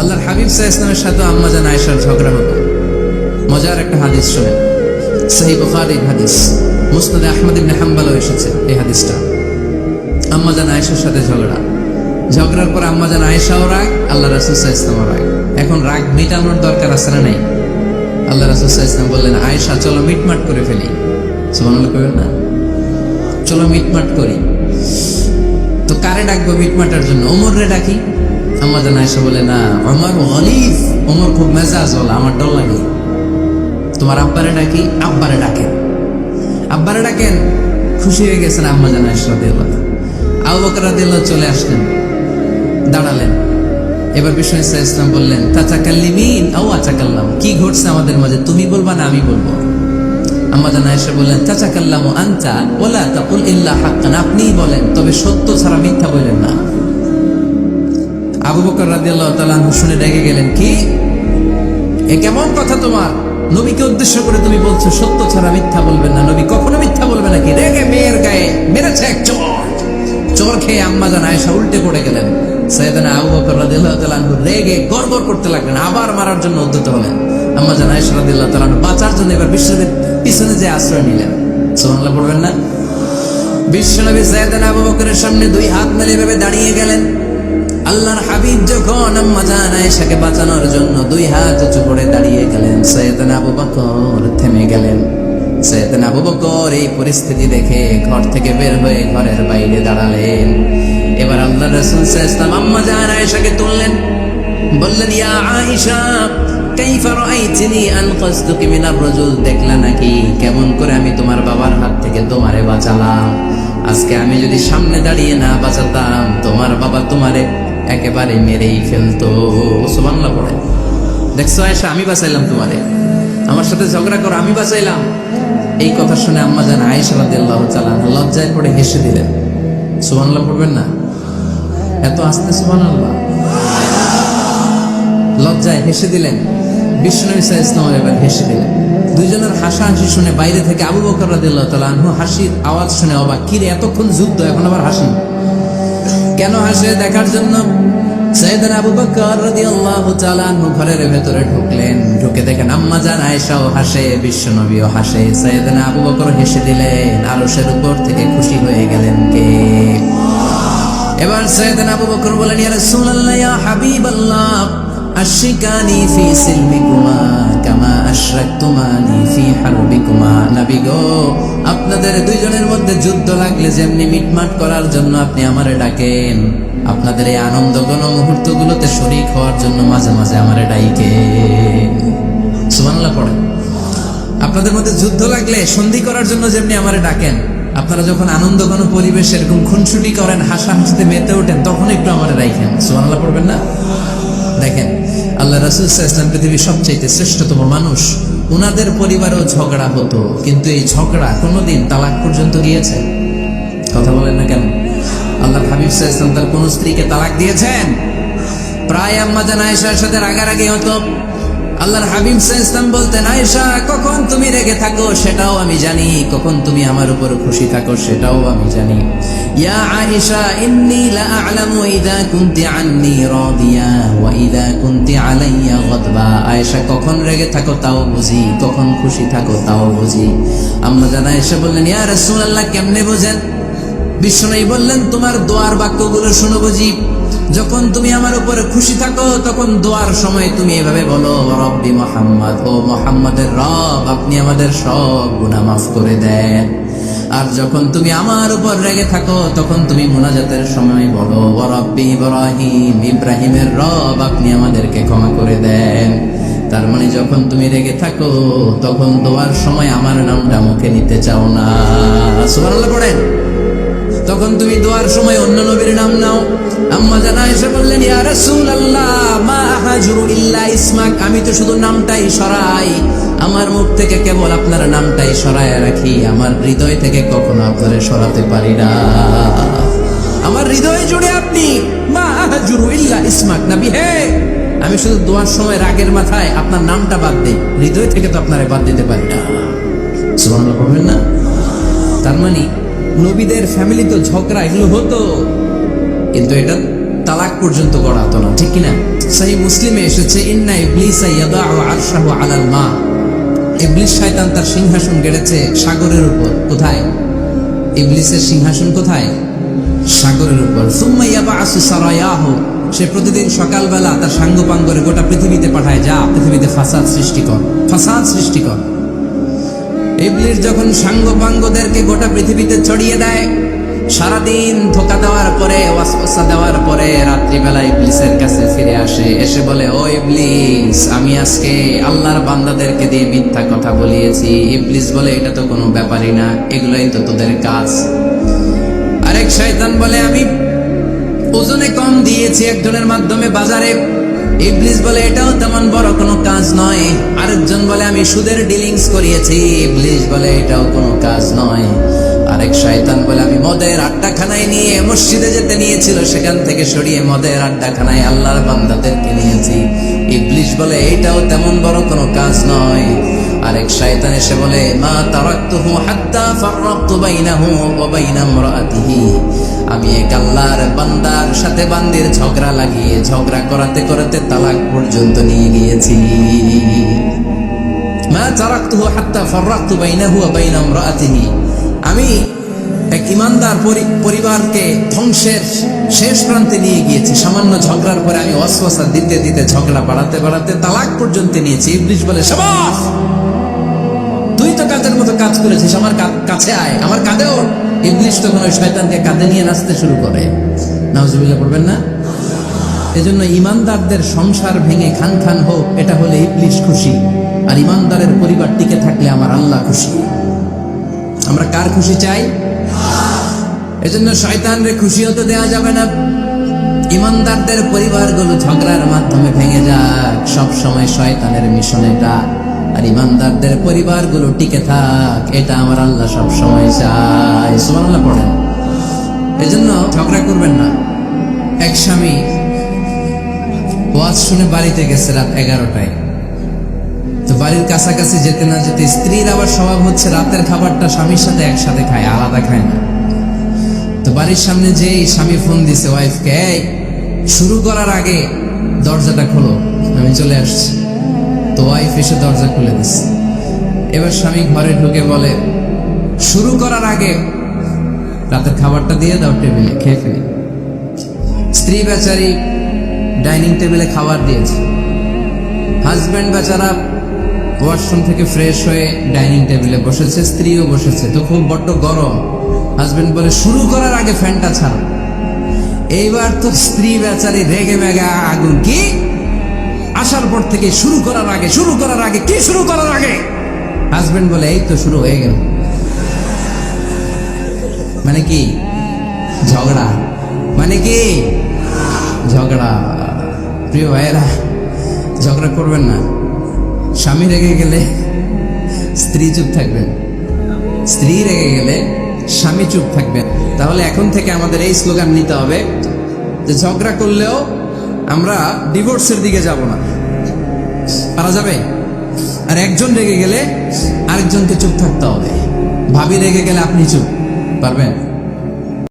আল্লাহর হাবিব সাল্লাল্লাহু আলাইহি ওয়াসাল্লামের সাথে আম্মা জান আয়েশার ঝগড়া হতো। মজার একটা হাদিস শুনেন, সহিহ বুখারীর হাদিস, মুসনাদে আহমদ ইবনে হাম্বলও এসেছে এই হাদিসটা। আম্মা জান আয়েশার সাথে ঝগড়ার পর আম্মা জান আয়েশাও রাগ, আল্লাহ রাসূল সাল্লাল্লাহু আলাইহি ওয়াসাল্লামও রাগ। এখন রাগ মেটানোর দরকার আছে না নাই? আল্লাহ রাসূল সাল্লাল্লাহু আলাইহি ওয়াসাল্লাম বললেন, আয়েশা চলো মিটমাট করে ফেলি। সুবহানাল্লাহ কইবেন না? চলো মিটমাট করি। তো কারে ডাকবো মিটমাটার জন্য? ওমর রে ডাকি। আম্মা জান আয়েশা বলে, না, ওমর গলিফ, ওমর খুব মেজাজওয়ালা, আমার ডর লাগে। তোমার আব্বারে ডাকি। আব্বারে ডাকেন। আব্বারে ডাকেন। খুশি হয়ে গেছেন আম্মা জান আয়েশা রাদিয়াল্লাহু আনহা। আবু বকর রাদিয়াল্লাহু চলে আসলেন, দাঁড়ালেন। এবার বিষ্ণু সাল্লাল্লাহু আলাইহি ওয়াসাল্লাম বললেন, তাতাকাল্লিমিন আও আতাকাল্লাম, কি ঘটছে আমাদের মাঝে, তুমি বলবা না আমি বলবো? আম্মা জান আয়েশা বললেন, তাতাকাল্লামু আনতা ওয়ালা তাকুল ইল্লা হাক্কান, আপনিই বলেন তবে সত্য ছাড়া মিথ্যা বলেন না। আবু বকর রাদিয়াল্লাহু তাআলা আনহু শুনে রেগে গেলেন, কি এ কেমন কথা তোমার? নবীকে উদ্দেশ্য করে তুমি বলছো সত্য ছাড়া মিথ্যা বলবেন না, নবী কখনো মিথ্যা বলবে নাকি? রেগে মেয়ের গায়ে মেরেছে এক চোর খেয়ে আম্মা জান আয়েশা উল্টে পড়ে গেলেন। সাইয়েদনা আবু বকর রাদিয়াল্লাহু তাআলা আনহু রেগে গড়গড় করতে লাগলেন, আবার মারার জন্য উদ্যত হলেন। আম্মা জান আয়েশা রাদিয়াল্লাহু তাআলা আনহু বাঁচার জন্য এবার বিশ্বনবীর পিছনে যে আশ্রয় নিলেন। সুবহানাল্লাহ পড়বেন না? বিশ্বনবী সাইয়েদনা আবু বকরের সামনে দুই হাত মেলে ভেবে দাঁড়িয়ে গেলেন। আল্লাহর হাবিব যখন আম্মা জান আয়েশাকে বাঁচানোর জন্য দুই হাত উঁচু করে দাঁড়িয়ে গেলেন, সাইয়েদনা আবু বকর থেমে গেলেন। সাইয়েদনা আবু বকর এই পরিস্থিতি দেখে ঘর থেকে বের হয়ে ঘরের বাইরে দাঁড়ালেন। এবার আল্লাহর রাসূল সাল্লাল্লাহু আলাইহি ওয়াসাল্লাম আম্মা জান আয়েশাকে তুললেন, বললেন, ইয়া আয়েশা কাইফা রাআইতিনি আনকাযতুকি মিনার রাজুল, দেখলা নাকি কেমন করে আমি তোমার বাবার হাত থেকে তোমারে বাঁচালাম? আজকে আমি যদি সামনে দাঁড়িয়ে না বাঁচাতাম, তোমার বাবা তোমারে একেবারে মেরেই ফেলতো। সুবহানাল্লাহ পড়ে। দেখছো আয়েশা, আমি বাঁচাইলাম তোমারে, আমার সাথে ঝগড়া করো, আমি বাঁচাইলাম। এই কথা শুনে আম্মা জান আয়েশা রাদিয়াল্লাহু তাআলা আনহা লজ্জায় পড়ে হেসে দিলেন। সুবহানাল্লাহ পড়বেন না? এত আস্তে সুবহানাল্লাহ। লজ্জায় হেসে দিলেন। বিশ্বনবী সাল্লাল্লাহু আলাইহি ওয়াসাল্লাম এবার হেসে দিলেন। দুইজনের হাসাহাসি শুনে বাইরে থেকে আবু বকর রাদিয়াল্লাহু তাআলা আনহু হাসির আওয়াজ শুনে অবাক, কি রে এতক্ষণ যুদ্ধ, এখন আবার হাসি কেন? হাসে দেখার জন্য সাইয়েদনা আবু বকর রাদিয়াল্লাহু তাআলা আনহু ঘরের ভেতরে ঢুকলেন। ঢুকে দেখেন আম্মা জান আয়েশাও হাসে, বিশ্বনবীও হাসে। সাইয়েদনা আবু বকর হেসে দিলেন, আরশের উপর থেকে খুশি হয়ে গেলেন কে? এবার সাইয়েদনা আবু বকর বলেন, ইয়া রাসূলুল্লাহ, ইয়া হাবিবাল্লাহ, আশরিকানি ফি সিলমিকুমা কামা আশরাকতুমানি ফি হারবিকুমা। নবী গো, আপনাদের দুইজনের মধ্যে যুদ্ধ লাগলে যেমনি মিটমাট করার জন্য আপনি আমারে ডাকেন, আপনাদের এই আনন্দ ঘন মুহূর্তগুলোতে শরীক হওয়ার জন্য মাঝে মাঝে আমারে ডাকেন। সুবহানাল্লাহ পড়েন। আপনাদের মধ্যে যুদ্ধ লাগলে সন্ধি করার জন্য যেমনি আমারে ডাকেন, আপনারা যখন আনন্দ ঘন পরিবেশ এরকম খুনসুটি করেন, হাসাহাসিতে মেতে ওঠেন, তখন একটু আমারে রাখেন। সুবহানাল্লাহ পড়বেন না? দেখেন আল্লাহ রাসূল সাল্লাল্লাহু আলাইহি ওয়াসাল্লাম পৃথিবীর সবচেয়ে শ্রেষ্ঠতম মানুষ, উনাদের পরিবারেও ঝগড়া হতো, কিন্তু এই ঝগড়া কোনোদিন তালাক পর্যন্ত গিয়েছে? কথা বলেন না কেন? আল্লাহর হাবিব সাল্লাল্লাহু আলাইহি ওয়াসাল্লাম তার কোন স্ত্রীকে তালাক দিয়েছেন? প্রায় আম্মা জান আয়েশার সাথে রাগারাগি হতো। আল্লাহর হাবিব সাল্লাল্লাহু আলাইহি ওয়াসাল্লাম বলতেন, আয়েশা কখন তুমি রেগে থাকো সেটাও আমি জানি, কখন তুমি আমার উপর খুশি থাকো সেটাও আমি জানি। ইয়া আয়েশা ইন্নী লা আ'লামু ইযা কুনতি আন্নী রাদিয়া ওয়া ইযা কুনতি আলাইয়া গাদবা। আয়েশা কখন রেগে থাকো তাও বুঝি, কখন খুশি থাকো তাও বুঝি। আম্মা জান আয়েশা বললেন, ইয়া রাসূলুল্লাহ, কেমনে বুঝেন? বিশ্বনবী বললেন, তোমার দোয়ার বাক্যগুলো শুনো বুঝি। যখন তুমি আমার উপরে খুশি থাকো তখন দোয়ার সময় তুমি এভাবে বলো, রব্বি মুহাম্মদ, ও মুহাম্মাদের রব, আপনি আমাদের সব গুনাহ মাফ করে দেন। আর যখন তুমি আমার উপর রেগে থাকো তখন তুমি মুনাজাতের সময় বলো, রব্বি ইব্রাহিম, ইব্রাহিমের রব, আপনি আমাদেরকে ক্ষমা করে দেন। তার মানে যখন তুমি রেগে থাকো তখন দোয়ার সময় আমার নামটা মুখে নিতে চাও না। সুবহানাল্লাহ পড়েন। তখন তুমি দোয়ার সময় অন্য নবীর নাম নাও। আম্মা জান আয়েশা বললেন, ইয়া রাসূলুল্লাহ, মা আহাজুরু ইল্লা ইসমাক, আমি তো শুধু নামটাই সরাই, আমার মুখ থেকে কেবল আপনার নামটাই সরায় রাখি, আমার হৃদয় থেকে কখনো আপনারে সরাতে পারি না। আমার হৃদয় জুড়ে আপনি, মা আহাজুরু ইল্লা ইসমাক। নবী হে, আমি শুধু দোয়ার সময় রাগের মাথায় আপনার নামটা বাদ দেই, হৃদয় থেকে তো আপনারে বাদ দিতে পারি না। সুবহানাল্লাহ বলবেন না? তার মানে নবীদের ফ্যামিলি তো ঝগড়া এগুলো হতো, কিন্তু এটা তালাক পর্যন্ত গড়াতো না, ঠিক কিনা? সহিহ মুসলিমে এসেছে, ইন্না ইবলিসা ইয়াদাউ আরশাহু আলাল মা। ইবলিস শয়তান তার সিংহাসন গেড়েছে সাগরের উপর। কোথায়? ইবলিসের সিংহাসন কোথায়? সাগরের উপর। সুম্মা ইয়াবআসু সারায়াহু, সে প্রতিদিন সকালবেলা তার সাঙ্গপাঙ্গরে গোটা পৃথিবীতে পাঠায়, যা পৃথিবীতে ফাসাদ সৃষ্টি কর, ফাসাদ সৃষ্টি কর। ইবলিস যখন সাঙ্গপাঙ্গদেরকে গোটা পৃথিবীতে ছড়িয়ে দেয়, সারাদিন ধোঁকা দেওয়ার পরে, ওয়াসওয়াসা দেওয়ার পরে, রাত্রিবেলা ইবলিসের কাছে ফিরে আসে, এসে বলে, ও ইবলিস, আমি আজকে আল্লাহর বান্দাদেরকে দিয়ে মিথ্যা কথা বলিয়েছি। ইবলিস বলে, এটা তো কোনো ব্যাপারই না, এগুলোই তো তোদের কাজ। আরেক শয়তান বলে, আমি ওজনে কম দিয়েছি একজনের মাধ্যমে বাজারে। ইবলিস বলে, এটাও তেমন বড় কোনো কাজ নয়। আরেকজন বলে, আমি সুদের ডিলিংস করিয়েছি। ইবলিস বলে, এটাও কোনো কাজ নয়। আরেক শয়তান বলে, আমি মদের আড্ডাখানায় নিয়ে মসজিদে যেতে নিয়েছিল, সেখান থেকে সরিয়ে মদের আড্ডাখানায় আল্লাহর বান্দাদেরকে নিয়েছি। ইবলিস বলে, এটাও তেমন বড় কোনো কাজ নয়। আরেক শয়তান এসে বলে, মা তারাকতুহু হাত্তা ফাররাকতু বাইনাহু ওয়া বাইনা ইমরাআতিহি, আমি এক আল্লাহর বান্দার সাথে বান্দির ঝগড়া লাগিয়ে, ঝগড়া করাতে করাতে তালাক পর্যন্ত নিয়ে গিয়েছি। মা তারাকতুহু হাত্তা ফাররাকতু বাইনাহু ওয়া বাইনা ইমরাআতিহি, আমি এক ইমানদার পরিবারকে ধ্বংসের শেষ প্রান্তে নিয়ে গিয়েছি। সামান্য ঝগড়ার পরে আমি ওয়াসওয়াসা দিতে দিতে, ঝগড়া বাড়াতে বাড়াতে তালাক পর্যন্ত নিয়েছি। ইবলিস বলে, শাবাশ, তুই তো কাজের মতো কাজ করেছিস, আমার কাছে আয়, আমার কাঁধে ওঠ। ইবলিস তখন ওই শয়তানকে কাঁধে নিয়ে নাচতে শুরু করে। নাউজুবিল্লাহ পড়বেন না? এজন্য ইমানদারদের সংসার ভেঙে খান খান হোক, এটা হলে ইবলিস খুশি, আর ইমানদারের পরিবার টিকে থাকলে আমার আল্লাহ খুশি। আমরা কার খুশি চাই? এজন্য শয়তানরে খুশি হতে দেওয়া যাবে না। ইমানদারদের পরিবারগুলো ঝগড়ার মাধ্যমে ভেঙে যাক, সব সময় শয়তানের মিশন এটা। আর ইমানদারদের পরিবারগুলো টিকে থাক, এটা আমার আল্লাহ সব সময় চায়। সুবহানাল্লাহ পড়েন। এজন্য ঝগড়া করবেন না। এক স্বামী ওয়াজ শুনে বাড়িতে গেছে রাত 11টায়। তো বাড়ির কাছাকাছি যেতে না যেতে স্ত্রীর আবার স্বভাব হচ্ছে রাতের খাবারটা স্বামীর সাথে একসাথে খায়, আলাদা খায় না। তো বাড়ির সামনে যেই স্বামী ফোন দিছে ওয়াইফকে, এই শুরু করার আগে দরজাটা খোলো, আমি চলে আসছি। তো ওয়াইফ এসে দরজা খুলে দিচ্ছে। এবার স্বামী ঘরে ঢুকে বলে, শুরু করার আগে রাতের খাবারটা দিয়ে দাও, টেবিলে খেয়ে ফেলি। স্ত্রী বেচারি ডাইনিং টেবিলে খাবার দিয়েছে, হাজব্যান্ড বেচারা ওয়াশরুম থেকে ফ্রেশ হয়ে ডাইনিং টেবিলে বসেছে, স্ত্রীও বসেছে। তো খুব বড্ড গরম। হাজবেন্ড বলে, শুরু করার আগে ফ্যানটা ছাড়ো। এইবার তো স্ত্রী বেচারি রেগে মেগে আগুন। কি আসার পর থেকে শুরু করার আগে, শুরু করার আগে, কি শুরু করার আগে? হাজবেন্ড বলে, এই তো শুরু হয়ে গেল। মানে কি? ঝগড়া। মানে কি? ঝগড়া। প্রিয় ভাইয়েরা, ঝগড়া করবেন না। স্বামী রেগে গেলে স্ত্রী চুপ থাকবেন, স্ত্রী রেগে গেলে স্বামী চুপ থাকবেন। তাহলে এখন থেকে আমাদের এই স্লোগান নিতে হবে যে ঝগড়া করলেও আমরা ডিভোর্সের দিকে যাব না। পারা যাবে? আর একজন রেগে গেলে আরেকজনকে চুপ থাকতে হবে। ভাবি রেগে গেলে আপনি চুপ, পারবেন?